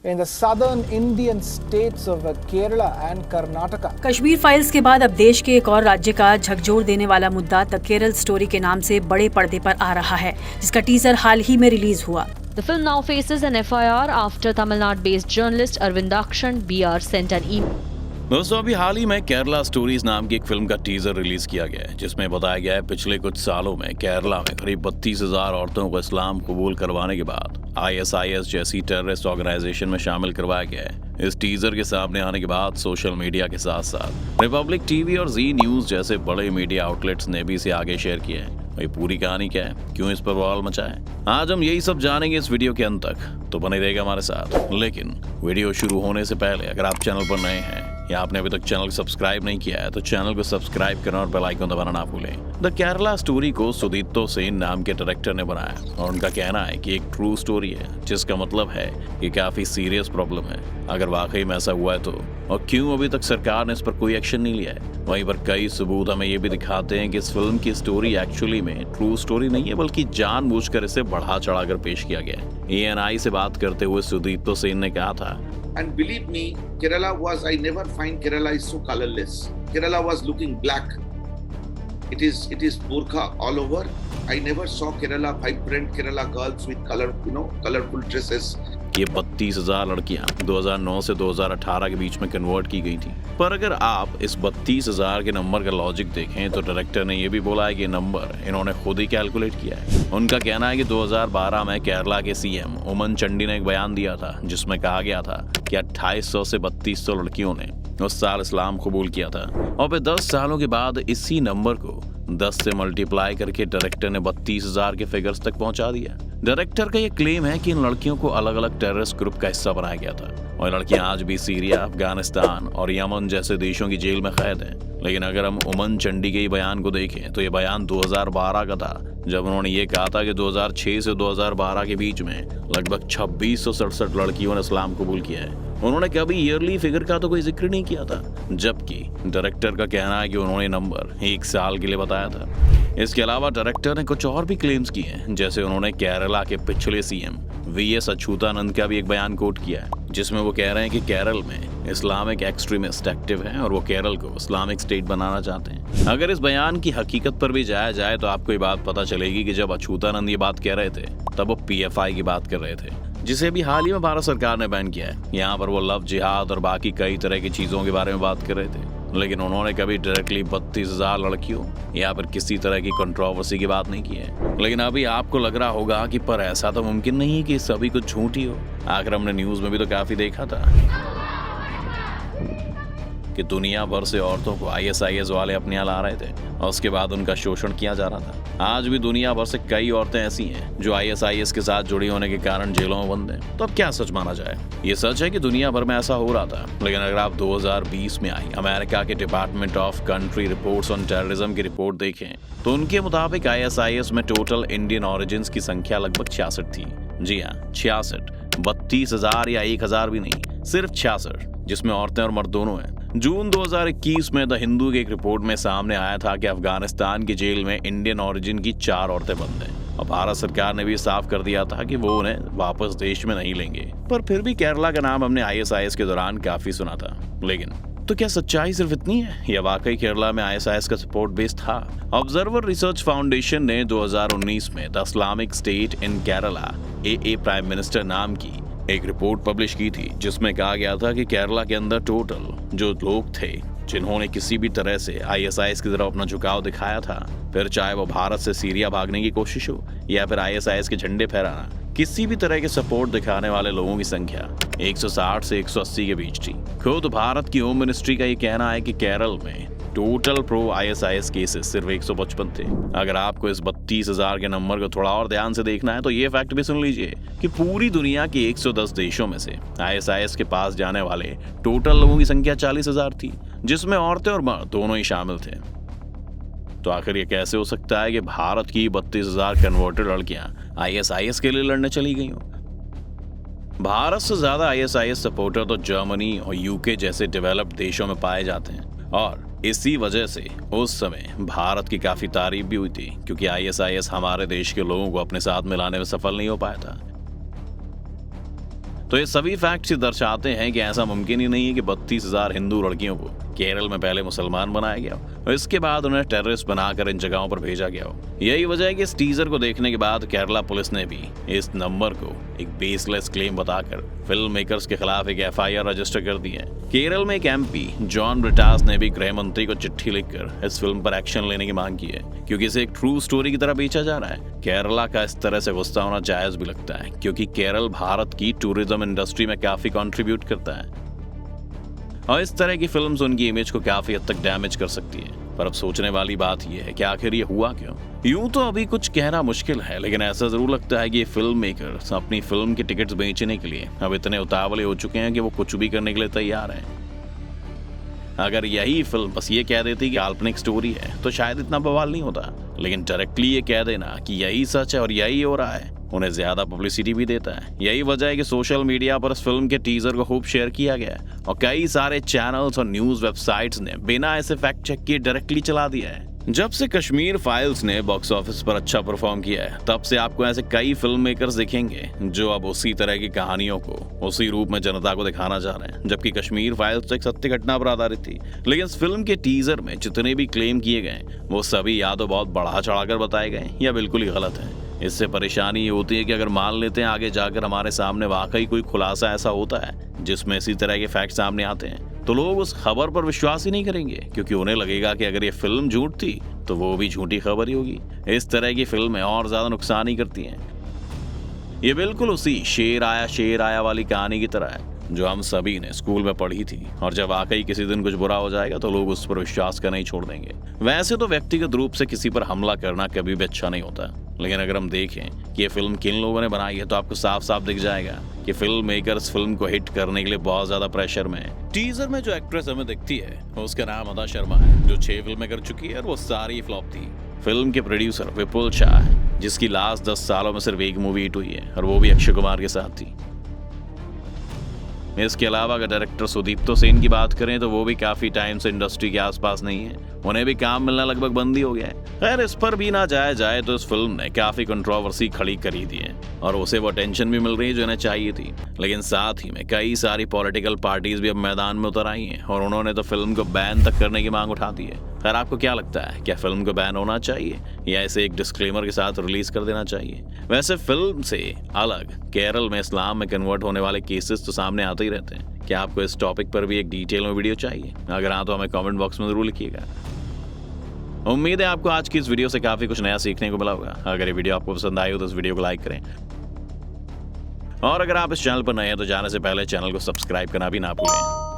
in the southern Indian states of Kerala and Karnataka. Kashmir files के बाद अब देश के एक और राज्य का झकझोर देने वाला मुद्दा द केरल स्टोरी के नाम से बड़े पर्दे पर आ रहा है, जिसका टीजर हाल ही में रिलीज हुआ। The film now faces an FIR after Tamil Nadu-based journalist Arvind Akshan BR sent an email. दोस्तों, अभी हाल ही में केरला स्टोरीज नाम की एक फिल्म का टीजर रिलीज किया गया है, जिसमें बताया गया है पिछले कुछ सालों में केरला में करीब 32,000 औरतों को इस्लाम कबूल करवाने के बाद ISIS जैसी टेररिस्ट ऑर्गेनाइजेशन में शामिल करवाया गया है। इस टीजर के सामने आने के बाद सोशल मीडिया के साथ साथ रिपब्लिक टीवी और जी न्यूज जैसे बड़े मीडिया आउटलेट्स ने भी इसे आगे शेयर किया है। भाई पूरी कहानी क्या है, क्यों इस पर बवाल मचा है, आज हम यही सब जानेंगे इस वीडियो के अंत तक, तो बने रहेगा हमारे साथ। लेकिन वीडियो शुरू होने से पहले अगर आप चैनल पर नए हैं या आपने अभी तक चैनल को सब्सक्राइब नहीं किया है तो चैनल को सब्सक्राइब करना और बेल आइकन दबाना ना भूलें। द केरला स्टोरी को सुदीप्तो सेन नाम के डायरेक्टर ने बनाया और उनका कहना है कि एक ट्रू स्टोरी है, जिसका मतलब है कि काफी सीरियस प्रॉब्लम है। अगर वाकई में ऐसा हुआ है तो और क्यों अभी तक सरकार ने इस पर कोई एक्शन नहीं लिया है। वहीं पर कई सबूत हमें ये भी दिखाते हैं कि इस फिल्म की स्टोरी एक्चुअली में ट्रू स्टोरी नहीं है, बल्कि जानबूझकर इसे बढ़ा चढ़ाकर पेश किया गया है। ANI से बात करते हुए सुदीप्तो सेन ने कहा था, And believe me, Kerala was, I never find Kerala is so colorless. Kerala was looking black. It is burqa all over. I never saw Kerala, vibrant Kerala girls with colorful dresses. ये 32,000 लड़कियां 2009 से 2018 के बीच में convert की गई थी। पर अगर आप इस 32,000 के नंबर का लॉजिक देखें तो डायरेक्टर ने ये भी बोला है कि नंबर इन्होंने खुद ही कैलकुलेट किया है। उनका कहना है कि 2012 में केरला के CM ओमन चांडी ने एक बयान दिया था, जिसमें कहा गया था कि 2800 से 3200 लड़कियों ने उस साल इस्लाम कबूल किया था। और फिर 10 सालों के बाद इसी नंबर को 10 से मल्टीप्लाई करके डायरेक्टर ने 32,000 के फिगर्स तक पहुंचा दिया। डायरेक्टर का ये क्लेम है कि इन लड़कियों को अलग अलग टेररिस्ट ग्रुप का हिस्सा बनाया गया था और लड़कियां आज भी सीरिया, अफगानिस्तान और यमन जैसे देशों की जेल में कैद हैं। लेकिन अगर हम ओमन चांडी के ही बयान को देखें तो ये बयान 2012 का था, जब उन्होंने ये कहा था कि 2006 से 2012 के बीच में लगभग 2667 लड़कियों ने इस्लाम कबूल किया है। उन्होंने कभी ईयरली फिगर का तो कोई जिक्र नहीं किया था, जबकि डायरेक्टर का कहना है कि उन्होंने नंबर 1 साल के लिए बताया था। इसके अलावा डायरेक्टर ने कुछ और भी क्लेम्स किए हैं, जैसे उन्होंने केरला के पिछले CM VS अच्युतानंद का भी एक बयान कोट किया है, जिसमें वो कह रहे हैं कि केरल में इस्लामिक एक्सट्रीमिस्ट एक्टिव हैं और वो केरल को इस्लामिक स्टेट बनाना चाहते हैं। अगर इस बयान की हकीकत पर भी जाया जाए तो आपको ये बात पता चलेगी कि जब अच्युतानंद ये बात कह रहे थे तब वो PFI की बात कर रहे थे, जिसे भी हाल ही में भारत सरकार ने बैन किया है। यहाँ पर वो लव जिहाद और बाकी कई तरह की चीजों के बारे में बात कर रहे थे, लेकिन उन्होंने कभी डायरेक्टली 32,000 लड़कियों या फिर किसी तरह की कंट्रोवर्सी की बात नहीं की है। लेकिन अभी आपको लग रहा होगा कि पर ऐसा तो मुमकिन नहीं है कि सभी कुछ झूठ ही हो। आखिर हमने न्यूज में भी तो काफी देखा था कि दुनिया भर से औरतों को ISIS वाले अपने यहाँ ला रहे थे और उसके बाद उनका शोषण किया जा रहा था। आज भी दुनिया भर से कई औरतें ऐसी हैं जो ISIS के साथ जुड़ी होने के कारण जेलों में बंद हैं। तो अब क्या सच माना जाए? ये सच है कि दुनिया भर में ऐसा हो रहा था, लेकिन अगर आप 2020 में आई अमेरिका के department of country reports on terrorism की रिपोर्ट देखें तो उनके मुताबिक ISIS में टोटल इंडियन ऑरिजिन्स की संख्या लगभग 66 थी। जी हाँ, 66, 32,000 या 1,000 भी नहीं, सिर्फ 66, जिसमें औरतें और मर्द दोनों हैं। जून 2021 में द हिंदू की एक रिपोर्ट में सामने आया था कि अफगानिस्तान की जेल में इंडियन ओरिजिन की 4 औरतें बंद हैं और भारत सरकार ने भी साफ कर दिया था कि वो उन्हें वापस देश में नहीं लेंगे। पर फिर भी केरला का नाम हमने ISIS के दौरान काफी सुना था। लेकिन तो क्या सच्चाई सिर्फ इतनी है या वाकई केरला में ISIS का सपोर्ट बेस था? ऑब्जर्वर रिसर्च फाउंडेशन ने 2019 में the Islamic state in Kerala AA prime minister नाम की एक रिपोर्ट पब्लिश की थी, जिसमें कहा गया था कि केरला के अंदर टोटल जो लोग थे जिन्होंने किसी भी तरह से ISIS की तरफ अपना झुकाव दिखाया था, फिर चाहे वो भारत से सीरिया भागने की कोशिश हो या फिर ISIS के झंडे फहराना, किसी भी तरह के सपोर्ट दिखाने वाले लोगों की संख्या 160 से 180 के बीच थी। खुद भारत की होम मिनिस्ट्री का ये कहना है कि केरल में टोटल प्रो ISIS केसेस सिर्फ 155 थे। अगर आपको इस 32,000 के नंबर को थोड़ा और ध्यान से देखना है तो ये फैक्ट भी सुन लीजिए कि पूरी दुनिया के 110 देशों में से ISIS के पास जाने वाले टोटल लोगों की संख्या 40,000 थी, जिसमें औरतें और मर्द दोनों ही शामिल थे। तो आखिर ये कैसे हो सकता है कि भारत की 32,000 कन्वर्टेड लड़कियां ISIS के लिए लड़ने चली गई हों? भारत से ज्यादा ISIS सपोर्टर तो जर्मनी और UK जैसे डेवलप्ड देशों में पाए जाते हैं और इसी वजह से उस समय भारत की काफी तारीफ भी हुई थी, क्योंकि ISIS हमारे देश के लोगों को अपने साथ मिलाने में सफल नहीं हो पाया था। तो ये सभी फैक्ट्स ही दर्शाते हैं कि ऐसा मुमकिन ही नहीं है कि 32,000 हिंदू लड़कियों को केरल में पहले मुसलमान बनाया गया हो और इसके बाद उन्हें टेररिस्ट बनाकर इन जगहों पर भेजा गया हो। यही वजह है कि इस टीजर को देखने के बाद केरला पुलिस ने भी इस नंबर को एक बेसलेस क्लेम बताकर फिल्म मेकर्स के खिलाफ एक FIR रजिस्टर कर दी है। केरल में एक MP जॉन ब्रिटास ने भी गृह मंत्री को चिट्ठी लिखकर इस फिल्म पर एक्शन लेने की मांग की है, क्योंकि इसे एक ट्रू स्टोरी की तरह बेचा जा रहा है। केरला का इस तरह से गुस्सा होना जायज भी लगता है, क्योंकि केरल भारत की टूरिज्म इंडस्ट्री में काफी कंट्रीब्यूट करता है और इस तरह की फिल्म्स उनकी इमेज को काफी हद तक डैमेज कर सकती है। पर अब सोचने वाली बात यह है कि आखिर ये हुआ क्यों। यूं तो अभी कुछ कहना मुश्किल है, लेकिन ऐसा जरूर लगता है कि ये फिल्म मेकर्स अपनी फिल्म के टिकट्स बेचने के लिए अब इतने उतावले हो चुके हैं कि वो कुछ भी करने के लिए तैयार हैं। अगर यही फिल्म बस ये कह देती कि काल्पनिक स्टोरी है तो शायद इतना बवाल नहीं होता, लेकिन डायरेक्टली ये कह देना कि यही सच है और यही हो रहा है उन्हें ज्यादा पब्लिसिटी भी देता है। यही वजह है कि सोशल मीडिया पर इस फिल्म के टीजर को खूब शेयर किया गया है और कई सारे चैनल्स और न्यूज वेबसाइट्स ने बिना ऐसे फैक्ट चेक किए डायरेक्टली चला दिया है। जब से कश्मीर फाइल्स ने बॉक्स ऑफिस पर अच्छा परफॉर्म किया है, तब से आपको ऐसे कई फिल्म मेकर्स दिखेंगे जो अब उसी तरह की कहानियों को उसी रूप में जनता को दिखाना चाह रहे हैं। जबकि कश्मीर फाइल्स तो एक सत्य घटना पर आधारित थी, लेकिन इस फिल्म के टीजर में जितने भी क्लेम किए गए वो सभी या तो बहुत बढ़ा चढ़ाकर बताए गए या बिल्कुल ही गलत है। इससे परेशानी ये होती है कि अगर मान लेते हैं आगे जाकर हमारे सामने वाकई कोई खुलासा ऐसा होता है जिसमें इसी तरह के फैक्ट सामने आते हैं, तो लोग उस खबर पर विश्वास ही नहीं करेंगे, क्योंकि उन्हें लगेगा कि अगर ये फिल्म झूठ थी तो वो भी झूठी खबर ही होगी। इस तरह की फिल्में और ज्यादा नुकसान ही करती हैं। ये बिल्कुल उसी शेर आया वाली कहानी की तरह है जो हम सभी ने स्कूल में पढ़ी थी, और जब वाकई किसी दिन कुछ बुरा हो जाएगा तो लोग उस पर विश्वास करना ही छोड़ देंगे। वैसे तो व्यक्तिगत रूप से किसी पर हमला करना कभी भी अच्छा नहीं होता, लेकिन अगर हम देखें कि ये फिल्म किन लोगों ने बनाई है तो आपको साफ साफ दिख जाएगा कि फिल्म मेकर्स फिल्म को हिट करने के लिए बहुत ज्यादा प्रेशर में है। टीजर में जो एक्ट्रेस हमें दिखती है उसका नाम अदा शर्मा है, जो 6 फिल्में कर चुकी है और वो सारी फ्लॉप थी। फिल्म के प्रोड्यूसर विपुल शाह है, जिसकी लास्ट 10 सालों में सिर्फ एक मूवी हिट हुई है और वो भी अक्षय कुमार के साथ थी। इसके अलावा अगर डायरेक्टर सुदीप्तो सेन की बात करें तो वो भी काफी टाइम से इंडस्ट्री के आसपास नहीं है, उन्हें भी काम मिलना लगभग बंद ही हो गया है। खैर, इस पर भी ना जाए तो इस फिल्म ने काफी कंट्रोवर्सी खड़ी करी दी है और उसे वो टेंशन भी मिल रही है जो इन्हें चाहिए थी, लेकिन साथ ही में कई सारी पॉलिटिकल पार्टीज भी अब मैदान में उतर आई हैं और उन्होंने तो फिल्म को बैन तक करने की मांग उठा दी है। खैर, आपको क्या लगता है, क्या फिल्म को बैन होना चाहिए या इसे एक डिस्क्लेमर के साथ रिलीज कर देना चाहिए? वैसे फिल्म से अलग केरल में इस्लाम में कन्वर्ट होने वाले केसेस तो सामने आते ही रहते हैं। क्या आपको इस टॉपिक पर भी एक डिटेल में वीडियो चाहिए? अगर हाँ तो हमें कमेंट बॉक्स में जरूर लिखिएगा। उम्मीद है आपको आज की इस वीडियो से काफी कुछ नया सीखने को मिला होगा। अगर ये वीडियो आपको पसंद आई हो तो इस वीडियो को लाइक करें, और अगर आप इस चैनल पर नए हैं तो जाने से पहले चैनल को सब्सक्राइब करना भी ना भूलें।